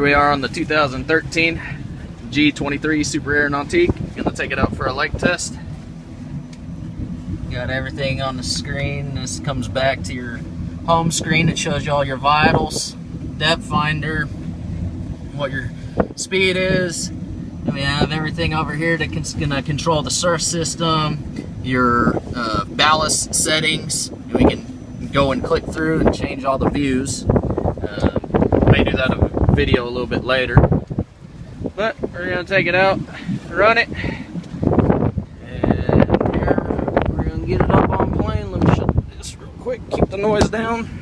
Here we are on the 2013 G23 Super Air Nautique. Gonna take it out for a lake test. Got everything on the screen. This comes back to your home screen. It shows you all your vitals, depth finder, what your speed is. And we have everything over here that's gonna control the surf system, your ballast settings. And we can go and click through and change all the views. May do that in a video a little bit later. But we're gonna take it out, run it, and here we're gonna get it up on plane. Let me shut this real quick, keep the noise down.